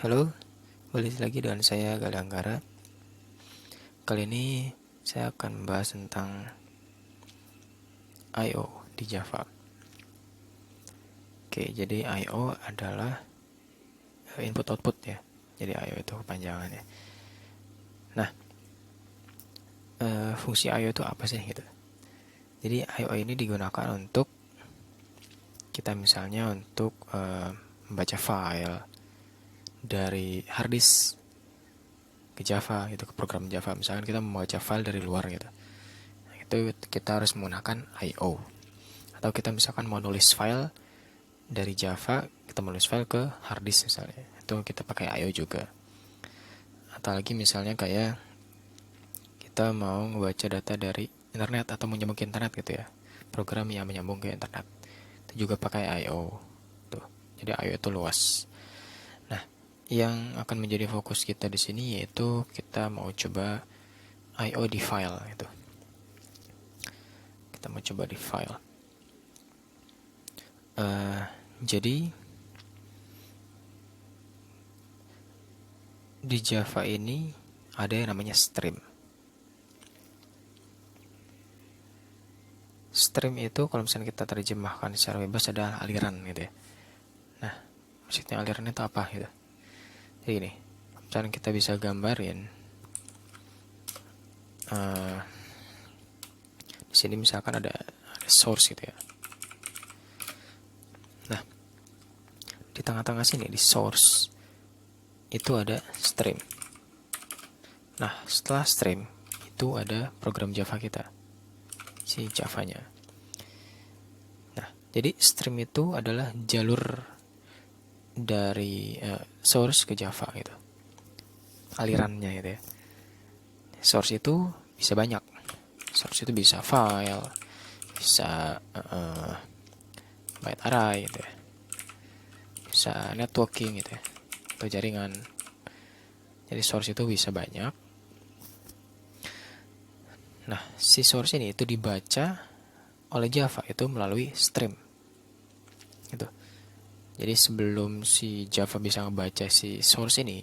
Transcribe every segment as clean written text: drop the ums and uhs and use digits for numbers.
Halo, balik lagi dengan saya Galih Anggara. Kali ini saya akan membahas tentang I/O di Java. Oke, jadi I/O adalah input output ya. Jadi I/O itu kepanjangannya. Nah, fungsi I/O itu apa sih gitu? Jadi I/O ini digunakan untuk kita misalnya untuk membaca file dari hard disk ke Java gitu, ke program Java. Misalkan kita membaca file dari luar gitu. Nah, itu kita harus menggunakan I/O. Atau kita misalkan mau nulis file dari Java, kita menulis file ke hard disk misalnya, itu kita pakai I/O juga. Atau lagi misalnya kayak kita mau ngebaca data dari internet atau menyambung ke internet gitu ya, program yang menyambung ke internet, itu juga pakai I/O tuh. Jadi I/O itu luas. Nah, yang akan menjadi fokus kita di sini yaitu kita mau coba I/O di file itu. Kita mau coba di file. Jadi di Java ini ada yang namanya stream. Stream itu kalau misalnya kita terjemahkan secara bebas adalah aliran gitu ya. Nah, maksudnya aliran itu apa gitu? Jadi gini, misalnya kita bisa gambarin di sini misalkan ada source gitu ya. Nah, di tengah-tengah sini di source itu ada stream. Nah, setelah stream itu ada program Java kita, si Javanya. Nah, jadi stream itu adalah jalur dari source ke Java gitu, alirannya gitu ya. Source itu bisa banyak. Source itu bisa file, bisa byte array gitu ya, bisa networking gitu ya, atau jaringan. Jadi source itu bisa banyak. Nah, si source ini itu dibaca oleh Java itu melalui stream gitu. Jadi sebelum si Java bisa ngebaca si source ini,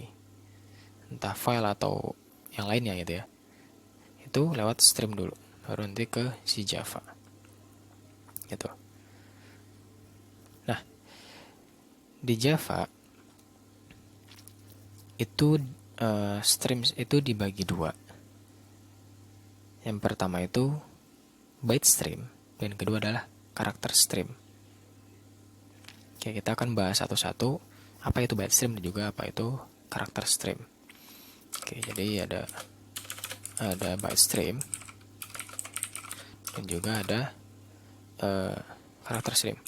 entah file atau yang lainnya gitu ya, itu lewat stream dulu, baru nanti ke si Java gitu. Nah, di Java itu stream itu dibagi dua. Yang pertama itu byte stream, dan kedua adalah karakter stream. Oke, kita akan bahas satu-satu apa itu byte stream dan juga apa itu karakter stream. Oke, jadi ada byte stream dan juga ada karakter stream.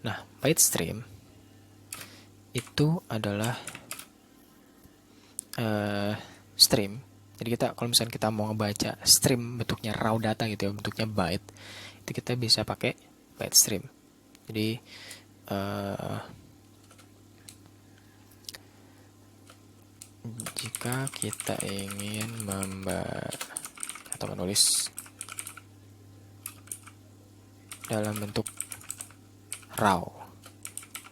Nah, byte stream itu adalah stream. Jadi kita kalau misalnya kita mau ngebaca stream bentuknya raw data gitu ya, bentuknya byte, itu kita bisa pakai byte stream. Jadi jika kita ingin atau menulis dalam bentuk raw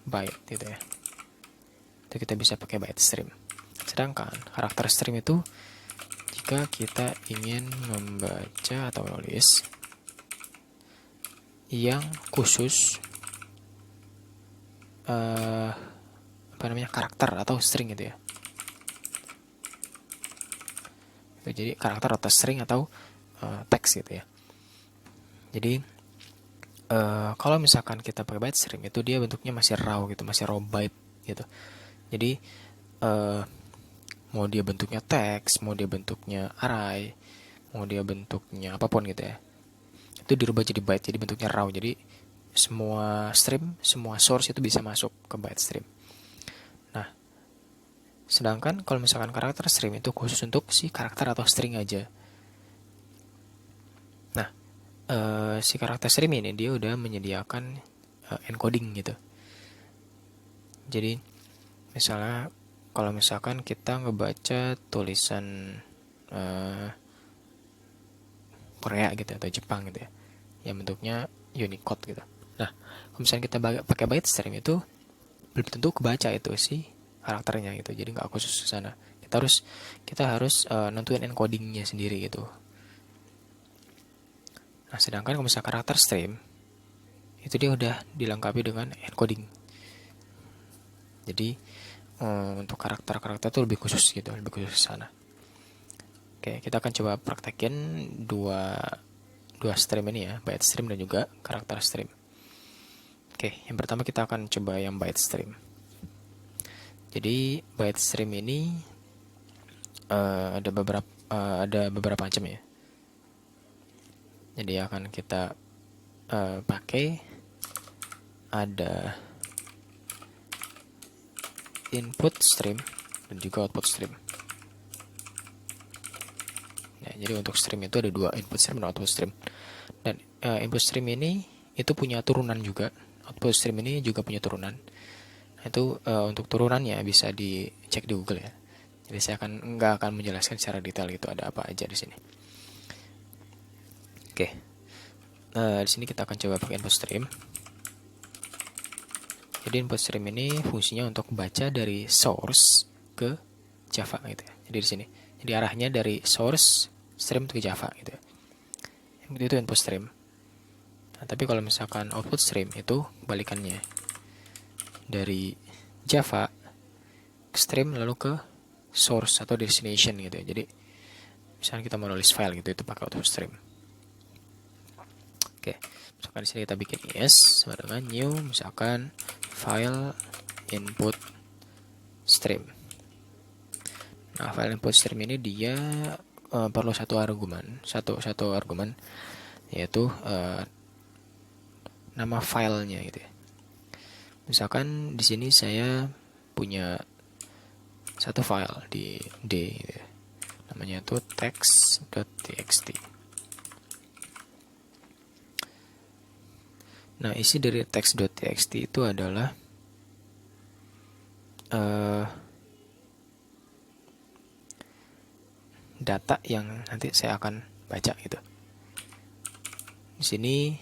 byte gitu ya, itu kita bisa pakai byte stream. Sedangkan karakter stream itu jika kita ingin membaca atau menulis yang khusus karakter atau string gitu ya. Jadi karakter atau string atau teks gitu ya. Jadi kalau misalkan kita pakai byte stream itu dia bentuknya masih raw gitu, masih raw byte gitu. Jadi mau dia bentuknya teks, mau dia bentuknya array, mau dia bentuknya apapun gitu ya, itu dirubah jadi byte, jadi bentuknya raw. Jadi semua stream, semua source itu bisa masuk ke byte stream. Nah, sedangkan kalau misalkan karakter stream itu khusus untuk si karakter atau string aja. Nah, si karakter stream ini dia udah menyediakan encoding gitu. Jadi misalnya kalau misalkan kita ngebaca tulisan Korea gitu atau Jepang gitu ya, yang bentuknya Unicode gitu. Nah, kalau misalnya kita pakai byte stream itu belum tentu kebaca itu si karakternya gitu. Jadi nggak khusus ke sana. Kita harus nentuin encodingnya sendiri gitu. Nah, sedangkan kalau misalnya karakter stream itu dia udah dilengkapi dengan encoding. Jadi untuk karakter-karakter itu lebih khusus gitu, lebih khusus ke sana. Oke, kita akan coba praktekin dua stream ini ya, byte stream dan juga karakter stream. Oke, yang pertama kita akan coba yang byte stream. Jadi byte stream ini ada beberapa macam ya. Jadi akan kita pakai ada input stream dan juga output stream. Nah, jadi untuk stream itu ada dua, input stream dan output stream. Dan input stream ini itu punya turunan juga. Output stream ini juga punya turunan. Nah, itu untuk turunannya bisa dicek di Google ya. Jadi saya nggak akan menjelaskan secara detail itu ada apa aja di sini. Oke, di sini kita akan coba pakai input stream. Jadi input stream ini fungsinya untuk baca dari source ke Java gitu ya. Jadi di sini, jadi arahnya dari source stream ke Java gitu ya. Itu input stream. Nah, tapi kalau misalkan output stream itu kebalikannya, dari Java ke stream lalu ke source atau destination gitu ya. Jadi misalnya kita mau nulis file gitu, itu pakai output stream. Oke, misalkan di sini kita bikin is sama dengan new, misalkan file input stream. Nah, file input stream ini dia perlu satu argumen yaitu nama filenya gitu ya. Misalkan di sini saya punya satu file di D gitu ya. Namanya itu text.txt. Nah, isi dari text.txt itu adalah data yang nanti saya akan baca gitu. Di sini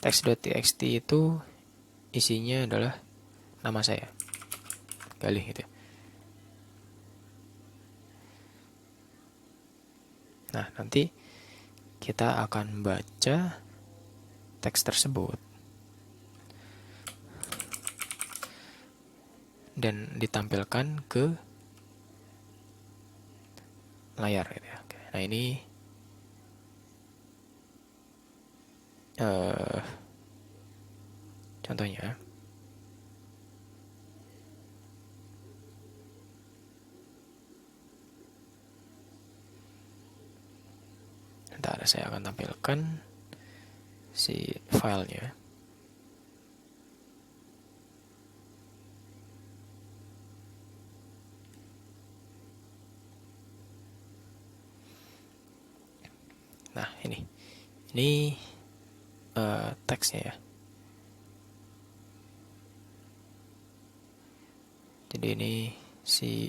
text.txt itu isinya adalah nama saya, Galih gitu. Nah, nanti kita akan baca teks tersebut dan ditampilkan ke layar gitu ya. Nah, ini contohnya. Ntar saya akan tampilkan si filenya. Nah, ini teksnya ya. Jadi ini si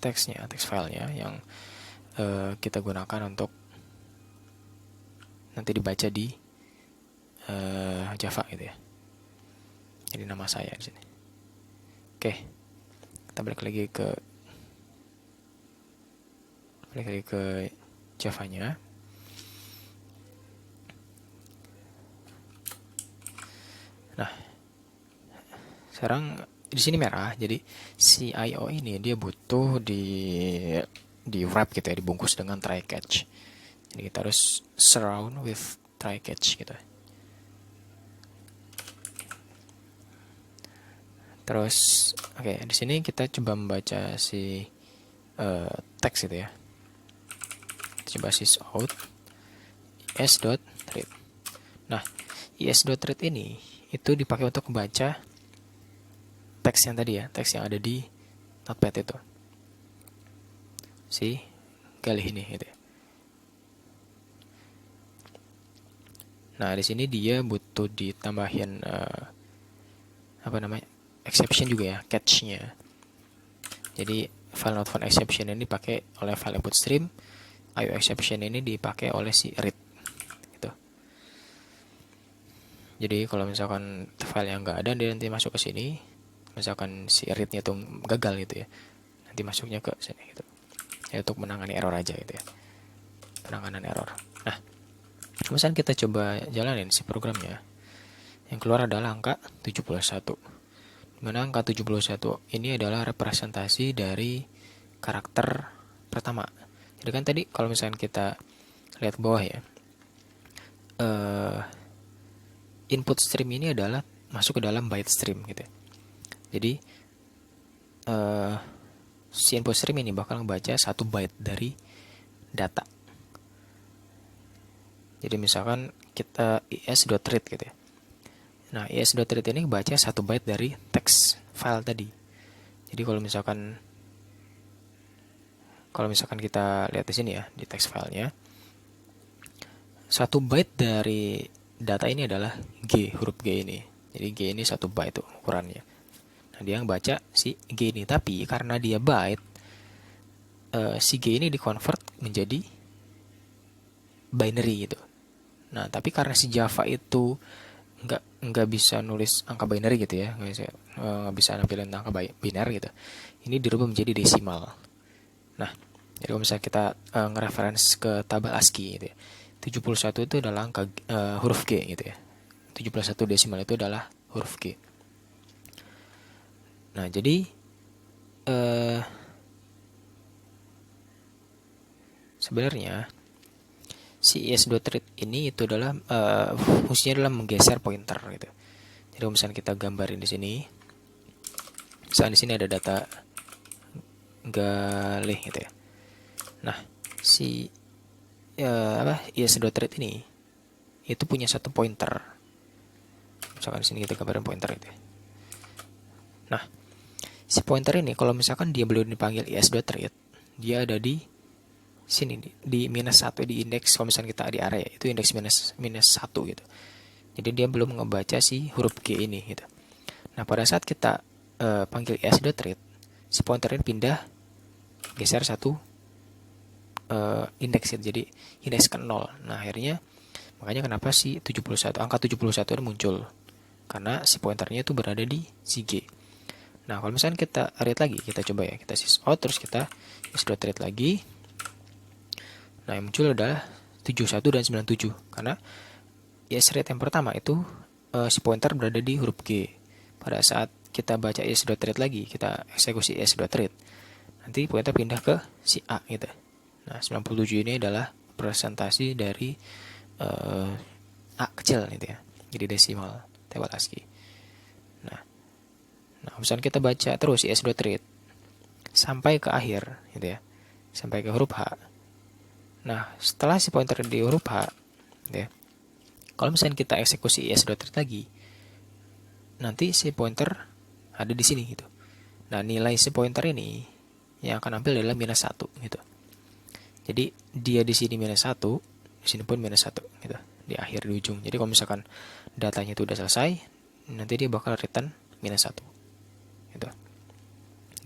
teksnya, teks filenya yang kita gunakan untuk nanti dibaca di Java gitu ya. Jadi nama saya di sini. Oke, kita balik lagi ke Java-nya. Nah, sekarang di sini merah. Jadi si IO ini dia butuh di wrap gitu ya, dibungkus dengan try catch. Jadi kita harus surround with try catch gitu. Terus oke, di sini kita coba membaca si teks gitu ya. Coba sysout is.read. Nah, is.read ini itu dipakai untuk membaca teks yang tadi ya, teks yang ada di notepad itu. Si Galih ini gitu ya. Nah, di sini dia butuh ditambahin exception juga ya, catch-nya. Jadi file not found exception ini dipakai oleh file input stream, IO exception ini dipakai oleh si read gitu. Jadi kalau misalkan file yang nggak ada, dia nanti masuk ke sini. Misalkan si read-nya tuh gagal gitu ya, nanti masuknya ke sini gitu. Ya, untuk menangani error aja gitu ya, penanganan error. Nah, misalkan kita coba jalanin si programnya. Yang keluar adalah angka 71. Dimana angka 71 ini adalah representasi dari karakter pertama. Jadi kan tadi kalau misalkan kita lihat ke bawah ya, input stream ini adalah masuk ke dalam byte stream gitu ya. Jadi si input stream ini bakal membaca 1 byte dari data. Jadi misalkan kita is.read gitu ya. Nah, is.read ini baca 1 byte dari teks file tadi. Jadi kalau misalkan kita lihat di sini ya, di teks filenya, 1 byte dari data ini adalah G, huruf G ini. Jadi G ini 1 byte tuh ukurannya. Nah, dia yang baca si G ini. Tapi karena dia byte, si G ini dikonvert menjadi binary gitu. Nah, tapi karena si Java itu nggak bisa nulis angka binary gitu ya, nggak bisa nampilin angka binary gitu. Ini dirubah menjadi desimal. Nah, jadi kalau misalnya kita ngereference ke tabel ASCII gitu ya, 71 itu adalah angka huruf G gitu ya. 71 desimal itu adalah huruf G. Nah, jadi sebenarnya si is.read ini itu adalah fungsinya adalah menggeser pointer gitu. Jadi kalau misalnya kita gambarin di sini, misalnya di sini ada data galih gitu ya. Nah, si is.read ini itu punya 1 pointer. Misalkan di sini kita gambarin pointer itu ya. Nah, si pointer ini kalau misalkan dia belum dipanggil is.read, dia ada di sini di -1 di indeks. Kalau misalnya kita di area itu indeks -1 gitu. Jadi dia belum ngebaca si huruf G ini gitu. Nah, pada saat kita panggil is.read, si pointer ini pindah geser 1 indeks gitu. Jadi indeks ke 0. Nah, akhirnya makanya kenapa si 71 angka 71 ini muncul. Karena si pointernya itu berada di si G. Nah, kalau misalnya kita read lagi, kita coba ya, kita sysout terus kita is.read lagi. Nah, yang muncul adalah 71 dan 97 karena is.read yang pertama itu si pointer berada di huruf G. Pada saat kita baca is.read lagi, kita eksekusi is.read, nanti pointer pindah ke si A gitu. Nah, 97 ini adalah presentasi dari A kecil gitu ya. Jadi desimal tabel ASCII. Nah, misalnya kita baca terus is.read sampai ke akhir gitu ya. Sampai ke huruf H. Nah, setelah si pointer di huruf H gitu ya. Kalau misalnya kita eksekusi is.read lagi, nanti si pointer ada di sini gitu. Nah, nilai si pointer ini yang akan ambil adalah -1 gitu. Jadi dia di sini -1, di sini pun -1 gitu. Di akhir, di ujung. Jadi kalau misalkan datanya itu udah selesai, nanti dia bakal return -1 gitu.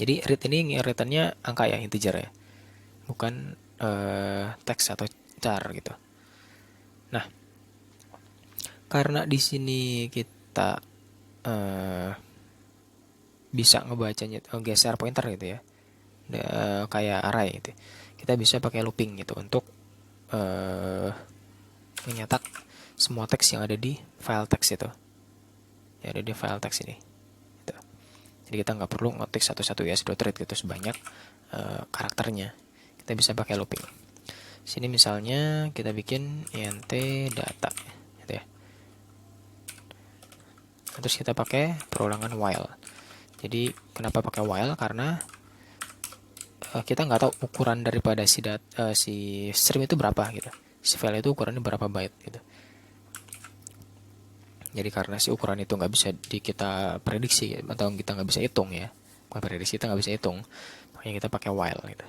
Jadi read ini returnnya angka ya, integer ya, bukan teks atau char gitu. Nah, karena di sini kita bisa ngebacanya geser pointer gitu ya, kayak array gitu. Kita bisa pakai looping gitu untuk menyetak semua teks yang ada di file teks itu, yang ada di file teks ini gitu. Jadi kita nggak perlu ngetik satu-satu is.read gitu sebanyak karakternya. Kita bisa pakai looping. Sini misalnya kita bikin int data gitu ya. Terus kita pakai perulangan while. Jadi kenapa pakai while? Karena kita nggak tahu ukuran daripada si stream itu berapa gitu. Si file itu ukurannya berapa byte gitu. Jadi karena si ukuran itu nggak bisa kita prediksi atau kita nggak bisa hitung ya, bukan prediksi, kita nggak bisa hitung, makanya kita pakai while gitu.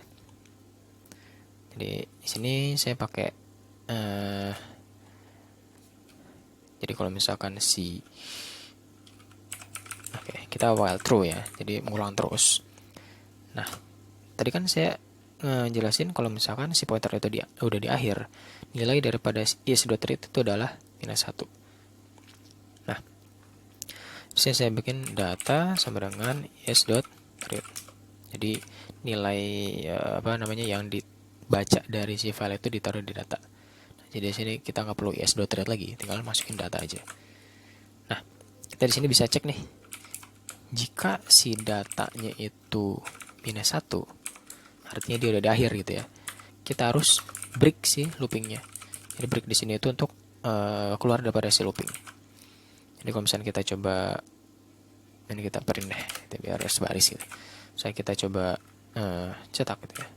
Jadi di sini saya pakai jadi kalau misalkan kita while true ya, jadi mengulang terus. Nah, tadi kan saya jelasin kalau misalkan si pointer itu udah di akhir, nilai daripada is.read itu adalah -1. Saya bikin data sama dengan is.read. Jadi nilai apa namanya yang dibaca dari si file itu ditaruh di data. Jadi di sini kita nggak perlu is.read lagi, tinggal masukin data aja. Nah, kita di sini bisa cek nih. Jika si datanya itu minus 1, artinya dia udah di akhir gitu ya. Kita harus break si loopingnya. Jadi break di sini itu untuk keluar daripada si looping. Jadi kalau misalnya kita coba, ini kita print deh, kita biar sebaris gitu. Saya kita coba cetak gitu ya.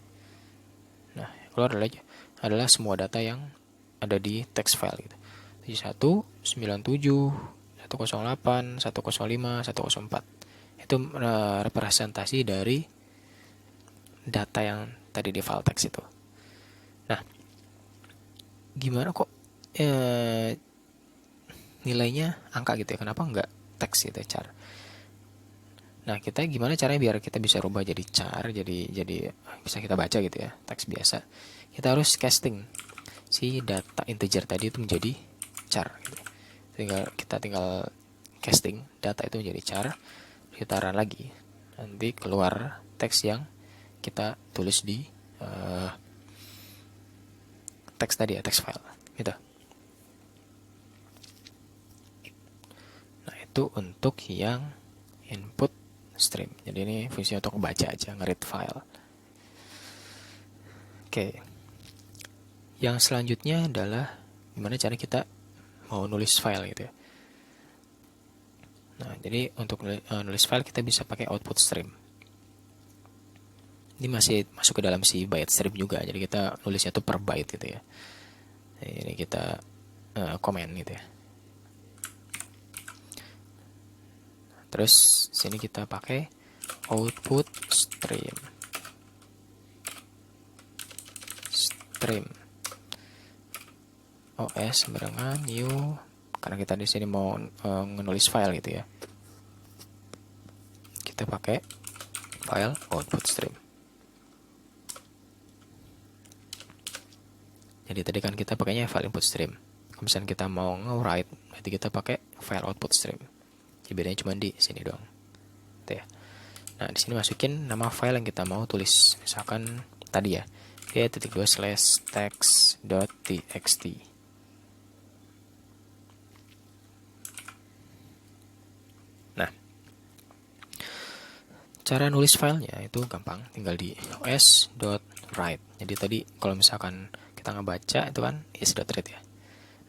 Nah, keluar adalah semua data yang ada di text file gitu. 71, 97, 108, 105, 104. Itu representasi dari data yang tadi di file text itu. Nah, gimana kok nilainya angka gitu ya? Kenapa nggak teks gitu ya, char? Nah, kita gimana caranya biar kita bisa rubah jadi char, jadi bisa kita baca gitu ya, teks biasa. Kita harus casting si data integer tadi itu menjadi char gitu. Kita tinggal casting data itu menjadi char, kita run lagi. Nanti keluar teks yang kita tulis di teks tadi ya, teks file gitu. Nah, itu untuk yang input stream. Jadi ini fungsinya untuk baca aja, nge-read file. Oke. Yang selanjutnya adalah gimana cara kita mau nulis file gitu ya. Nah, jadi untuk nulis file kita bisa pakai output stream. Ini masih masuk ke dalam si byte stream juga. Jadi kita nulisnya tuh per byte gitu ya. Nah, ini kita comment gitu ya. Terus sini kita pakai output stream. OS dengan new, karena kita di sini mau menulis file gitu ya. Kita pakai file output stream. Jadi tadi kan kita pakainya file input stream. Kalau misalnya kita mau nge-write, berarti kita pakai file output stream. Jadi bedanya cuma di sini doang. Gitu ya. Nah, di sini masukin nama file yang kita mau tulis. Misalkan tadi ya, text.txt. Nah, cara nulis filenya itu gampang, tinggal di os.write. Jadi tadi kalau misalkan kita ngebaca itu kan is.read ya.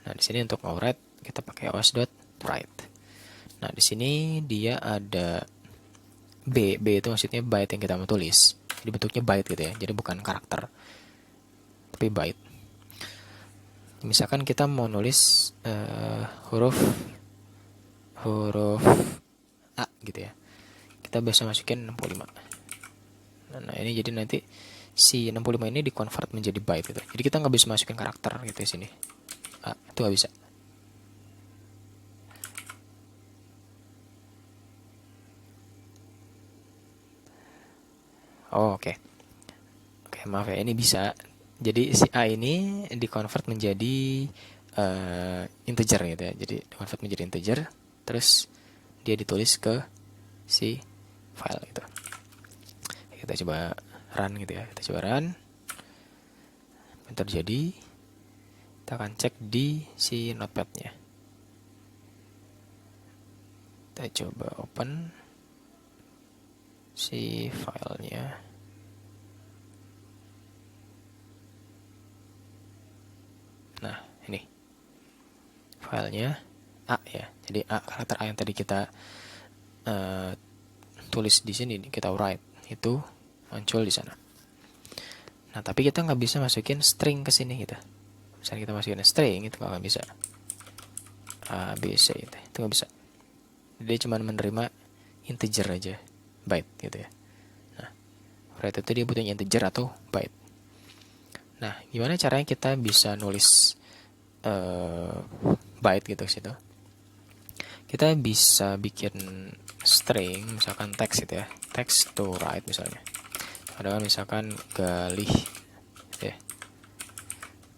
Nah, di sini untuk nge-write kita pakai os.write. Nah, di sini dia ada B itu maksudnya byte yang kita mau tulis. Jadi bentuknya byte gitu ya. Jadi bukan karakter, tapi byte. Misalkan kita mau nulis huruf A gitu ya. Kita bisa masukin 65. Nah, ini jadi nanti si 65 ini di-convert menjadi byte gitu. Jadi kita nggak bisa masukin karakter gitu di sini. Itu nggak bisa. Oh, oke. Oke, maaf ya, ini bisa. Jadi si A ini di-convert menjadi integer gitu ya. Jadi di-convert menjadi integer, terus dia ditulis ke si file gitu. Kita coba run gitu ya. Kita coba run. Yang terjadi, kita akan cek di si notepad-nya. Kita coba open si filenya. Nah, ini filenya A ya. Jadi A, karakter A yang tadi kita tulis di sini, kita write, itu muncul di sana. Nah, tapi kita nggak bisa masukin string ke sini gitu. Misalnya kita masukin string, itu nggak bisa. A, B, C, itu nggak bisa. Dia cuma menerima integer aja, byte gitu ya. Nah, write itu dia butuhnya integer atau byte. Nah, gimana caranya kita bisa nulis byte gitu ke situ? Kita bisa bikin string, misalkan text gitu ya, text to write misalnya. Ada kan misalkan Galih, gitu ya.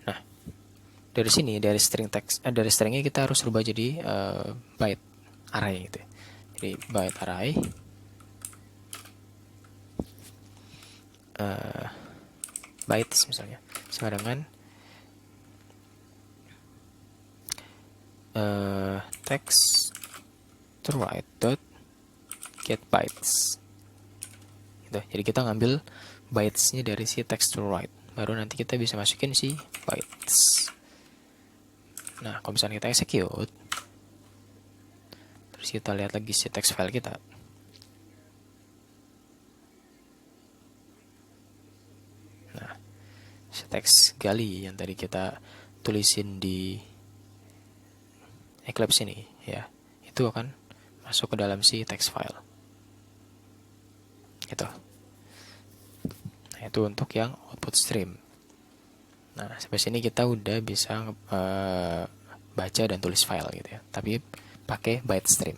Nah, dari sini dari string text, dari stringnya kita harus rubah jadi byte array gitu ya. Jadi byte array bytes misalnya sama dengan text to write dot get bytes gitu. Jadi kita ngambil bytesnya dari si text to write, baru nanti kita bisa masukin si bytes. Nah, kalau misalnya kita execute, terus kita lihat lagi si text file kita, nah si text gali yang tadi kita tulisin di Eclipse ini ya, itu akan masuk ke dalam si text file gitu. Nah, itu untuk yang output stream. Nah, sampai sini kita udah bisa baca dan tulis file gitu ya, tapi pakai byte stream.